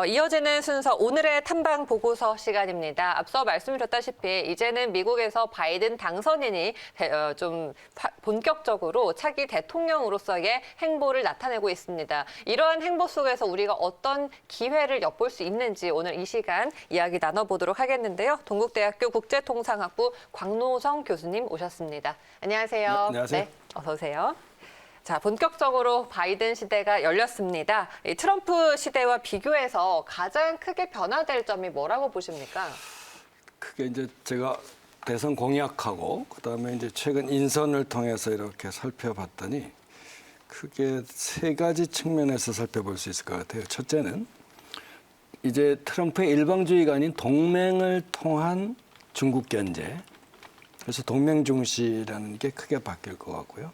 이어지는 순서 오늘의 탐방 보고서 시간입니다. 앞서 말씀드렸다시피 이제는 미국에서 바이든 당선인이 좀 본격적으로 차기 대통령으로서의 행보를 나타내고 있습니다. 이러한 행보 속에서 우리가 어떤 기회를 엿볼 수 있는지 오늘 이 시간 이야기 나눠보도록 하겠는데요. 동국대학교 국제통상학부 광노정 교수님 오셨습니다. 안녕하세요. 네, 안녕하세요. 네, 어서 오세요. 자, 본격적으로 바이든 시대가 열렸습니다. 이 트럼프 시대와 비교해서 가장 크게 변화될 점이 뭐라고 보십니까? 그게 이제 제가 대선 공약하고 그다음에 이제 최근 인선을 통해서 이렇게 살펴봤더니 크게 세 가지 측면에서 살펴볼 수 있을 것 같아요. 첫째는 이제 트럼프의 일방주의가 아닌 동맹을 통한 중국 견제. 그래서 동맹 중시라는 게 크게 바뀔 것 같고요.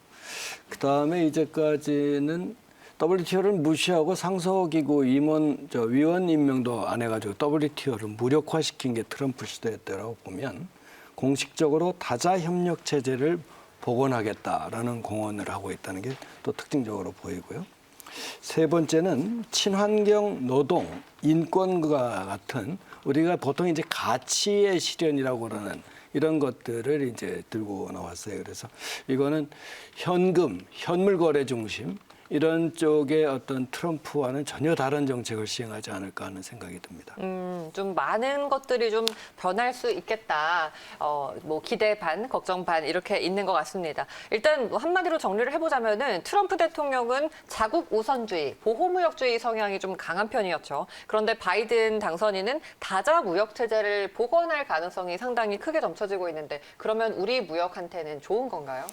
그다음에 이제까지는 WTO를 무시하고 상소기구 위원 임명도 안 해가지고 WTO를 무력화시킨 게 트럼프 시대였다고 보면 공식적으로 다자 협력 체제를 복원하겠다라는 공언을 하고 있다는 게 또 특징적으로 보이고요. 세 번째는 친환경 노동, 인권과 같은 우리가 보통 이제 가치의 실현이라고 그러는 이런 것들을 이제 들고 나왔어요. 그래서 이거는 현금, 현물 거래 중심 이런 쪽의 어떤 트럼프와는 전혀 다른 정책을 시행하지 않을까 하는 생각이 듭니다. 좀 많은 것들이 좀 변할 수 있겠다. 뭐 기대 반, 걱정 반 이렇게 있는 것 같습니다. 일단 한마디로 정리를 해보자면은 트럼프 대통령은 자국 우선주의, 보호무역주의 성향이 좀 강한 편이었죠. 그런데 바이든 당선인은 다자 무역 체제를 복원할 가능성이 상당히 크게 점쳐지고 있는데 그러면 우리 무역한테는 좋은 건가요?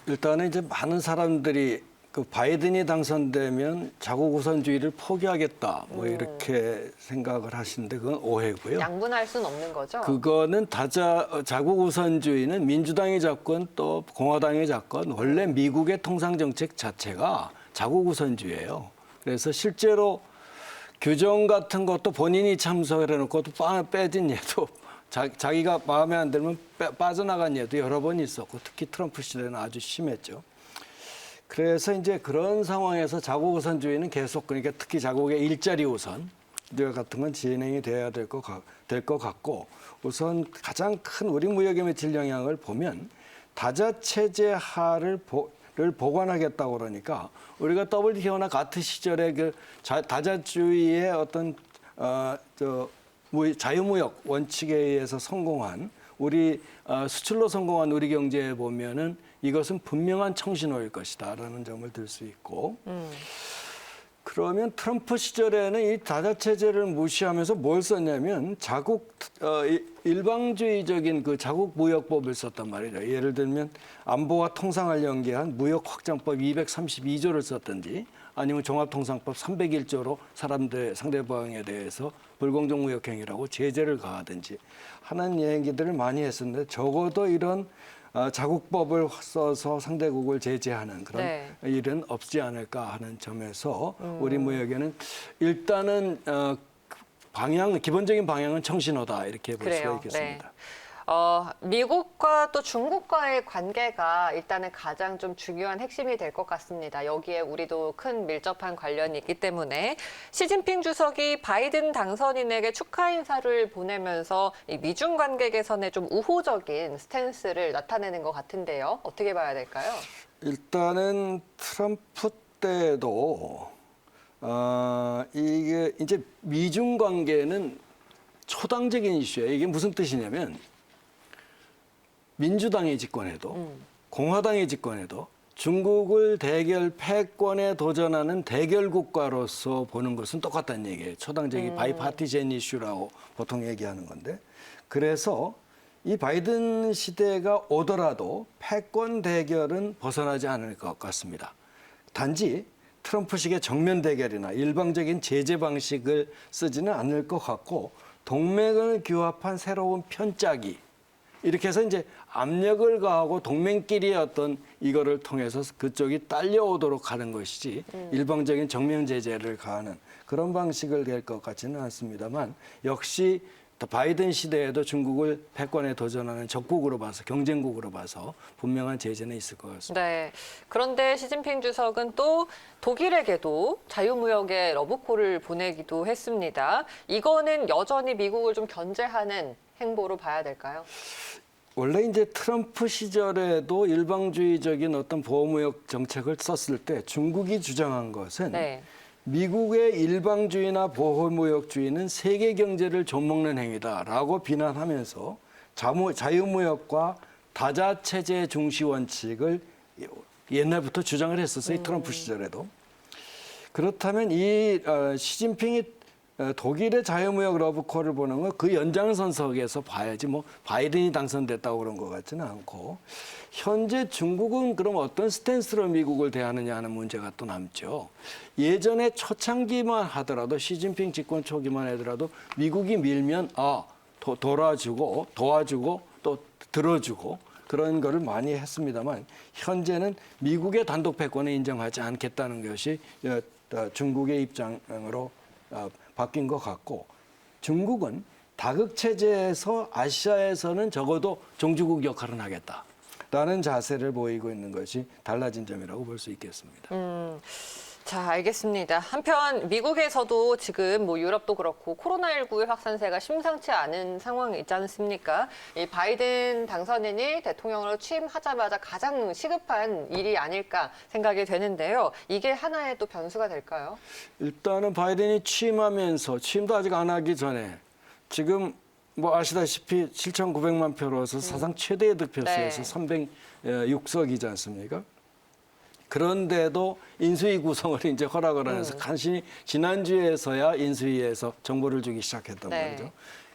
일단은 이제 많은 사람들이 그 바이든이 당선되면 자국 우선주의를 포기하겠다 뭐 이렇게 생각을 하시는데 그건 오해고요. 양분할 수는 없는 거죠? 그거는 자국 우선주의는 민주당이 잡건 또 공화당이 잡건 원래 미국의 통상 정책 자체가 자국 우선주의예요. 그래서 실제로 규정 같은 것도 본인이 참석을 해놓고 또 빼진 예도 자기가 마음에 안 들면 빠져나간 예도 여러 번 있었고 특히 트럼프 시대는 아주 심했죠. 그래서 이제 그런 상황에서 자국 우선주의는 계속 그러니까 특히 자국의 일자리 우선 같은 건 진행이 돼야 될 것 같고 우선 가장 큰 우리 무역에 미칠 영향을 보면 다자체제화를 복원하겠다고 그러니까 우리가 WTO나 같은 시절에 그 다자주의의 어떤 자유무역 원칙에 의해서 성공한 우리 수출로 성공한 우리 경제에 보면은 이것은 분명한 청신호일 것이다라는 점을 들 수 있고 그러면 트럼프 시절에는 이 다자체제를 무시하면서 뭘 썼냐면 일방주의적인 그 자국 무역법을 썼단 말이죠. 예를 들면 안보와 통상을 연계한 무역확장법 232조를 썼든지 아니면 종합통상법 301조로 상대방에 대해서 불공정 무역행위라고 제재를 가하든지 하는 얘기들을 많이 했었는데 적어도 이런 자국법을 써서 상대국을 제재하는 그런 일은 없지 않을까 하는 점에서 우리 무역에는 일단은 기본적인 방향은 청신호다 이렇게 볼 수가 있겠습니다. 네. 미국과 또 중국과의 관계가 일단은 가장 좀 중요한 핵심이 될 것 같습니다. 여기에 우리도 큰 밀접한 관련이 있기 때문에 시진핑 주석이 바이든 당선인에게 축하 인사를 보내면서 이 미중 관계 개선에 좀 우호적인 스탠스를 나타내는 것 같은데요. 어떻게 봐야 될까요? 일단은 트럼프 때도 이게 이제 미중 관계는 초당적인 이슈예요. 이게 무슨 뜻이냐면 민주당이 집권해도 공화당이 집권해도 중국을 패권에 도전하는 대결 국가로서 보는 것은 똑같다는 얘기예요. 초당적인 바이파티젠 이슈라고 보통 얘기하는 건데 그래서 이 바이든 시대가 오더라도 패권 대결은 벗어나지 않을 것 같습니다. 단지 트럼프식의 정면 대결이나 일방적인 제재 방식을 쓰지는 않을 것 같고 동맹을 규합한 새로운 편짜기 이렇게 해서 이제 압력을 가하고 동맹끼리의 어떤 이거를 통해서 그쪽이 딸려오도록 하는 것이지 일방적인 정면 제재를 가하는 그런 방식을 될 것 같지는 않습니다만 역시 또 바이든 시대에도 중국을 패권에 도전하는 적국으로 봐서 경쟁국으로 봐서 분명한 제재는 있을 것 같습니다. 네. 그런데 시진핑 주석은 또 독일에게도 자유무역의 러브콜을 보내기도 했습니다. 이거는 여전히 미국을 좀 견제하는 행보로 봐야 될까요? 원래 이제 트럼프 시절에도 일방주의적인 어떤 보호무역 정책을 썼을 때 중국이 주장한 것은 네. 미국의 일방주의나 보호무역주의는 세계 경제를 좀먹는 행위다라고 비난하면서 자유무역과 다자체제 중시 원칙을 옛날부터 주장을 했었어요. 트럼프 시절에도. 그렇다면 이 시진핑이 독일의 자유무역 러브콜을 보는 건 그 연장선석에서 봐야지 뭐 바이든이 당선됐다고 그런 것 같지는 않고 현재 중국은 그럼 어떤 스탠스로 미국을 대하느냐 하는 문제가 또 남죠. 예전에 초창기만 하더라도 시진핑 집권 초기만 하더라도 미국이 밀면 도와주고 또 들어주고 그런 거를 많이 했습니다만 현재는 미국의 단독 패권을 인정하지 않겠다는 것이 중국의 입장으로 바뀐 것 같고 중국은 다극체제에서 아시아에서는 적어도 종주국 역할은 하겠다라는 자세를 보이고 있는 것이 달라진 점이라고 볼 수 있겠습니다. 자, 알겠습니다. 한편 미국에서도 지금 뭐 유럽도 그렇고 코로나19의 확산세가 심상치 않은 상황이 있지 않습니까? 이 바이든 당선인이 대통령으로 취임하자마자 가장 시급한 일이 아닐까 생각이 되는데요. 이게 하나의 또 변수가 될까요? 일단은 바이든이 취임도 아직 안 하기 전에 지금 뭐 아시다시피 7,900만 표로서 사상 최대의 득표수에서 306석이지 않습니까? 그런데도 인수위 구성을 이제 허락을 하면서 간신히 지난주에서야 인수위에서 정보를 주기 시작했단 말이죠.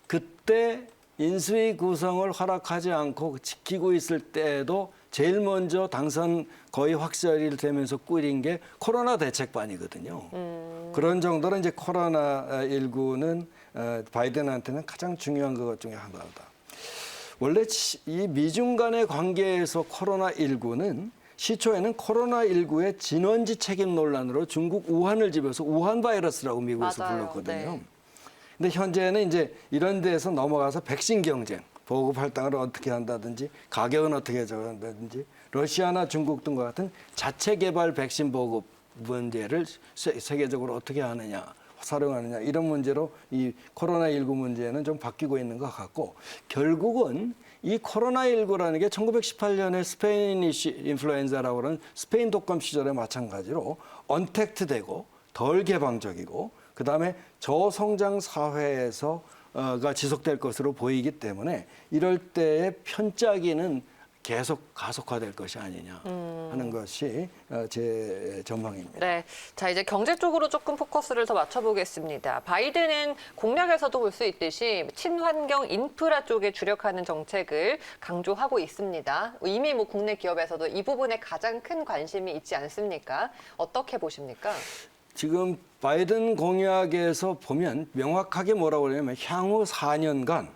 그때 인수위 구성을 허락하지 않고 지키고 있을 때에도 제일 먼저 당선 거의 확실히 되면서 꾸린 게 코로나 대책반이거든요. 그런 정도로 이제 코로나19는 바이든한테는 가장 중요한 것 중에 하나다. 원래 이 미중 간의 관계에서 코로나19는 시초에는 코로나19의 진원지 책임 논란으로 중국 우한을 집어서 우한 바이러스라고 미국에서 맞아요. 불렀거든요. 네. 근데 현재는 이제 이런 데에서 넘어가서 백신 경쟁, 보급 할당을 어떻게 한다든지 가격은 어떻게 정한다든지 러시아나 중국 등과 같은 자체 개발 백신 보급 문제를 세계적으로 어떻게 하느냐, 사용하느냐 이런 문제로 이 코로나19 문제는 좀 바뀌고 있는 것 같고 결국은 이 코로나19라는 게 1918년에 스페니쉬 인플루엔자라고 하는 스페인 독감 시절에 마찬가지로 언택트되고 덜 개방적이고 그다음에 저성장 사회에서가 지속될 것으로 보이기 때문에 이럴 때의 편짜기는 계속 가속화될 것이 아니냐 하는 것이 제 전망입니다. 네. 자, 이제 경제 쪽으로 조금 포커스를 더 맞춰보겠습니다. 바이든은 공약에서도 볼 수 있듯이 친환경 인프라 쪽에 주력하는 정책을 강조하고 있습니다. 이미 뭐 국내 기업에서도 이 부분에 가장 큰 관심이 있지 않습니까? 어떻게 보십니까? 지금 바이든 공약에서 보면 명확하게 뭐라고 그러냐면 향후 4년간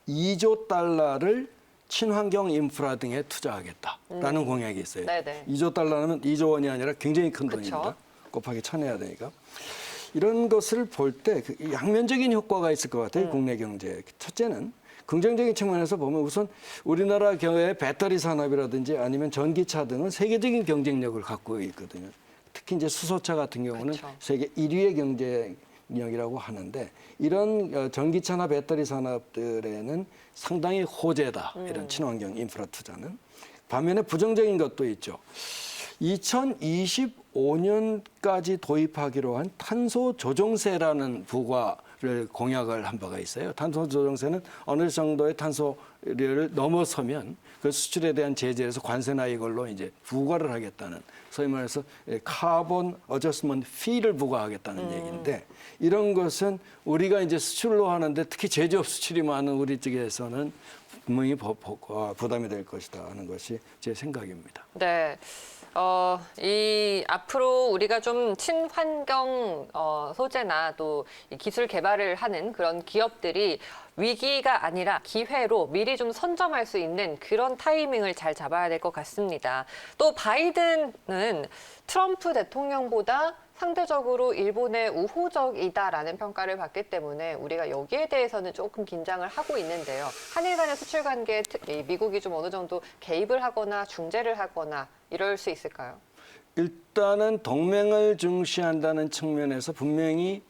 2조 달러를 친환경 인프라 등에 투자하겠다라는 공약이 있어요. 네네. 2조 달러면 2조 원이 아니라 굉장히 큰 그쵸. 돈입니다. 곱하기 1,000 해야 되니까. 이런 것을 볼 때 양면적인 효과가 있을 것 같아요. 국내 경제에. 첫째는 긍정적인 측면에서 보면 우선 우리나라 경우에 배터리 산업이라든지 아니면 전기차 등은 세계적인 경쟁력을 갖고 있거든요. 특히 이제 수소차 같은 경우는 그쵸. 세계 1위의 경쟁력이라고 하는데 이런 전기차나 배터리 산업들에는 상당히 호재다. 이런 친환경 인프라 투자는. 반면에 부정적인 것도 있죠. 2025년까지 도입하기로 한 탄소 조정세라는 부과를 공약을 한 바가 있어요. 탄소 조정세는 어느 정도의 탄소를 넘어서면 그 수출에 대한 제재에서 관세나 이걸로 이제 부과를 하겠다는 소위 말해서 카본 어저스먼트 피를 부과하겠다는 얘기인데 이런 것은 우리가 이제 수출로 하는데 특히 제조업 수출이 많은 우리 쪽에서는 분명히 부담이 될 것이다 하는 것이 제 생각입니다. 네. 이 앞으로 우리가 좀 친환경 소재나 또 이 기술 개발을 하는 그런 기업들이 위기가 아니라 기회로 미리 좀 선점할 수 있는 그런 타이밍을 잘 잡아야 될 것 같습니다. 또 바이든은 트럼프 대통령보다 상대적으로 일본의 우호적이다라는 평가를 받기 때문에 우리가 여기에 대해서는 조금 긴장을 하고 있는데요. 한일 간의 수출 관계에 미국이 좀 어느 정도 개입을 하거나 중재를 하거나 이럴 수 있을까요? 일단은 동맹을 중시한다는 측면에서 분명히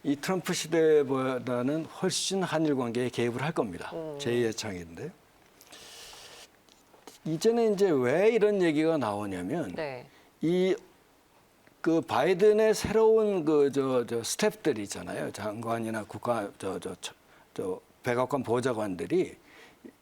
이 트럼프 시대보다는 훨씬 한일 관계에 개입을 할 겁니다. 제2의 창인데. 이제는 이제 왜 이런 얘기가 나오냐면 네. 그 바이든의 새로운 스태프들 있잖아요. 장관이나 백악관 보좌관들이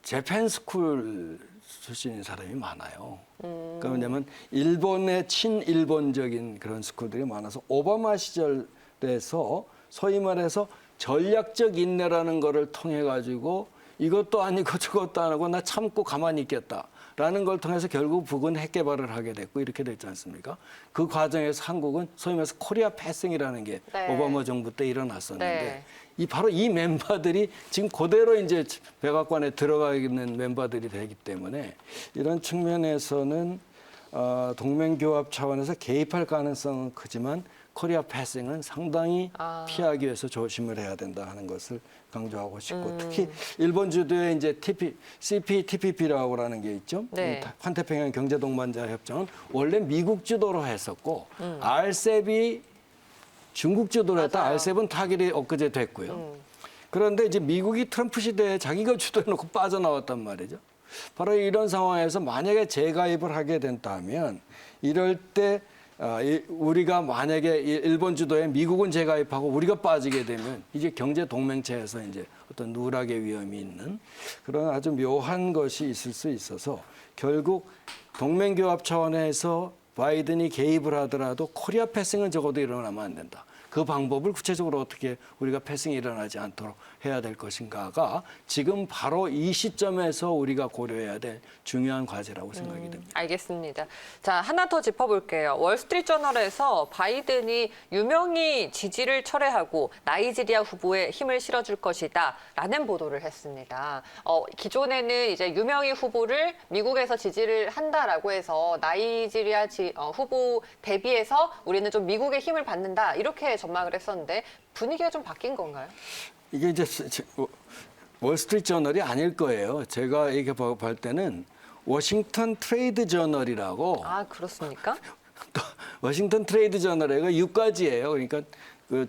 재팬 스쿨 출신인 사람이 많아요. 그러니까 왜냐하면 일본의 친일본적인 그런 스쿨들이 많아서 오바마 시절에서 소위 말해서 전략적 인내라는 거를 통해 가지고 이것도 아니고 저것도 안 하고 나 참고 가만히 있겠다라는 걸 통해서 결국 북은 핵 개발을 하게 됐고 이렇게 됐지 않습니까? 그 과정에서 한국은 소위 말해서 코리아 패싱이라는 게 네. 오바마 정부 때 일어났었는데 네. 바로 이 멤버들이 지금 그대로 이제 백악관에 들어가 있는 멤버들이 되기 때문에 이런 측면에서는 동맹교합 차원에서 개입할 가능성은 크지만 코리아 패싱은 상당히 피하기 위해서 조심을 해야 된다 하는 것을 강조하고 싶고 특히 일본 주도의 이제 CPTPP라고 하는 게 있죠. 네. 환태평양 경제동반자 협정은 원래 미국 주도로 했었고 RCEP이 중국 주도로 했다. 맞아요. RCEP은 타결이 엊그제 됐고요. 그런데 이제 미국이 트럼프 시대에 자기가 주도해놓고 빠져나왔단 말이죠. 바로 이런 상황에서 만약에 재가입을 하게 된다면 이럴 때 우리가 만약에 일본 주도에 미국은 재가입하고 우리가 빠지게 되면 이제 경제 동맹체에서 이제 어떤 누락의 위험이 있는 그런 아주 묘한 것이 있을 수 있어서 결국 동맹교합 차원에서 바이든이 개입을 하더라도 코리아 패싱은 적어도 일어나면 안 된다. 그 방법을 구체적으로 어떻게 우리가 패싱이 일어나지 않도록 해야 될 것인가가 지금 바로 이 시점에서 우리가 고려해야 될 중요한 과제라고 생각이 됩니다. 알겠습니다. 자, 하나 더 짚어볼게요. 월스트리트저널에서 바이든이 유명히 지지를 철회하고 나이지리아 후보에 힘을 실어줄 것이다라는 보도를 했습니다. 기존에는 이제 유명히 후보를 미국에서 지지를 한다라고 해서 나이지리아 후보 대비해서 우리는 좀 미국의 힘을 받는다 이렇게 전망을 했었는데 분위기가 좀 바뀐 건가요? 이게 이제 월스트리트 저널이 아닐 거예요. 제가 이게 볼 때는 워싱턴 트레이드 저널이라고. 아, 그렇습니까? 워싱턴 트레이드 저널에가 6가지예요. 그러니까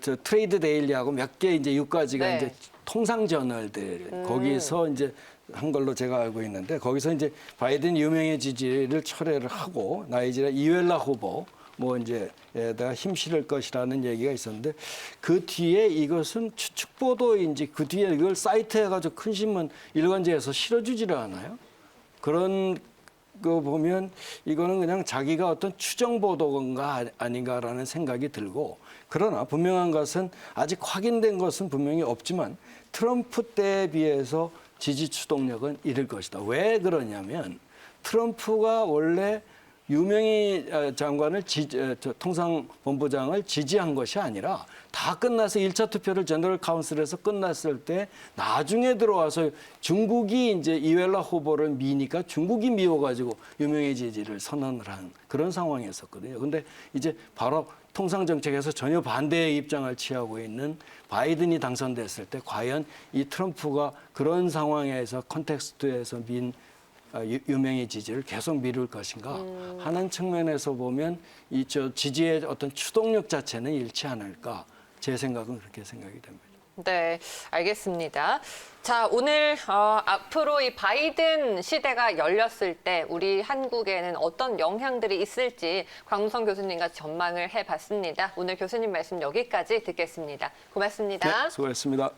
저 트레이드 데일리하고 몇 개 이제 6가지가 네. 이제 통상 저널들 거기서 이제 한 걸로 제가 알고 있는데 거기서 이제 바이든 유명의 지지를 철회를 하고 나이지리아 이웰라 후보 뭐 이제 에다가 힘 실을 것이라는 얘기가 있었는데 그 뒤에 이것은 추측 보도인지 그 뒤에 이걸 사이트에 가지고 큰 신문 일간지에서 실어주지를 않아요. 그런 거 보면 이거는 그냥 자기가 어떤 추정 보도인가 아닌가라는 생각이 들고 그러나 분명한 것은 아직 확인된 것은 분명히 없지만 트럼프 때에 비해서 지지 추동력은 이를 것이다. 왜 그러냐면 트럼프가 원래 유명희 장관을 통상본부장을 지지한 것이 아니라 다 끝나서 1차 투표를 제너럴 카운슬에서 끝났을 때 나중에 들어와서 중국이 이제 이웰라 후보를 미니까 중국이 미워가지고 유명희 지지를 선언을 한 그런 상황이었었거든요. 근데 이제 바로 통상 정책에서 전혀 반대의 입장을 취하고 있는 바이든이 당선됐을 때 과연 이 트럼프가 그런 상황에서 컨텍스트에서 유명의 지지를 계속 미룰 것인가 하는 측면에서 보면 이 지지의 어떤 추동력 자체는 잃지 않을까 제 생각은 그렇게 생각이 됩니다. 네, 알겠습니다. 자, 오늘 앞으로 이 바이든 시대가 열렸을 때 우리 한국에는 어떤 영향들이 있을지 광무성 교수님과 전망을 해봤습니다. 오늘 교수님 말씀 여기까지 듣겠습니다. 고맙습니다. 네, 수고했습니다.